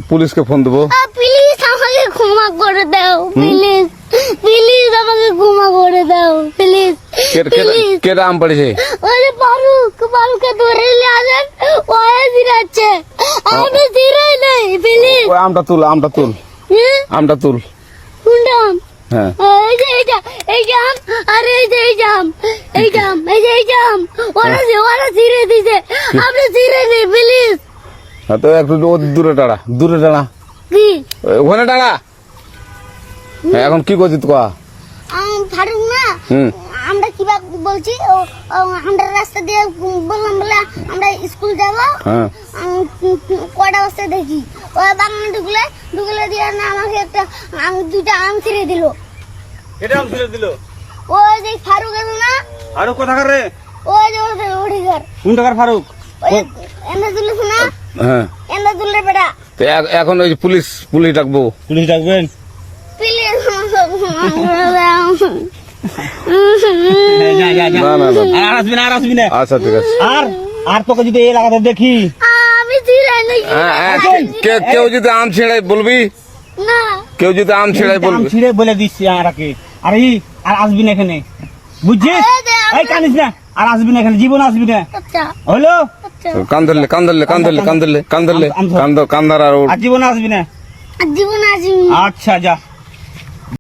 পুলিশকে ফোন দেবো। প্লিজ আমাকে ক্ষমা করে দাও, প্লিজ প্লিজ আমাকে ক্ষমা করে দাও, প্লিজ প্লিজ। কেটা আম পড়েছে? ওরে ফারুককে ধরে নিয়ে আসেন, ওয়ে দিরাচ্ছে, আমি দিরাই নাই, প্লিজ। ওই আমটা তুল, আমটা তুল, আমটা তুল। কোনটা আম? হ্যাঁ এই যে এই জাম, আরে এই যে এই জাম, এই জাম, এই যে এই জাম, ওরা ছিঁড়ে দিছে, আপনি ছিঁড়ে নেই, প্লিজ। তো একটু দূরে দাঁড়া, দূরে দাঁড়া, কি ওখানে দাঁড়া। এখন কি করছিস কয়া? ফারুক না, আমরা কিবা বলছি, আমরা রাস্তা দিয়ে বললাম বলে আমরা স্কুল যাব, হ্যাঁ কটা বস্তা দেখি ওই বাগানে ঢুকলে দিয়ে না আমাকে একটা দুটা আম ছিঁড়ে দিল। এটা আম ছিঁড়ে দিল? ওই যে ফারুক আছে না, ফারুক কোথাকার রে? ওই যে ওঠিকার, কোন টাকার ফারুক? এনে তুলিস না, হ্যাঁ। এনে তুললে বেটা। তো এখন ওই পুলিশ ডাকবো। পুলিশ ডাকবেন? প্লিজ যা যা যা, না না না, আর আসবি না, আর আসবি না। আচ্ছা ঠিক আছে। আর তোকে যদি এই লাগাতে দেখি, আমি ছিঁড়াই নাকি কেউ যদি আম ছিঁড়াই বলবি, না, কেউ যদি আম ছিঁড়াই আম বলবি। ছিঁড়ে বলে দিচ্ছি আরাকে, আর আসবি না এখানে, বুঝছিস? এই কানিস না, আর আসবি না এখানে, জীবন আসবি না, আচ্ছা হলো? আচ্ছা, কান্দার আর আর জীবন আসবি না। জীবন আসবি। আচ্ছা যা।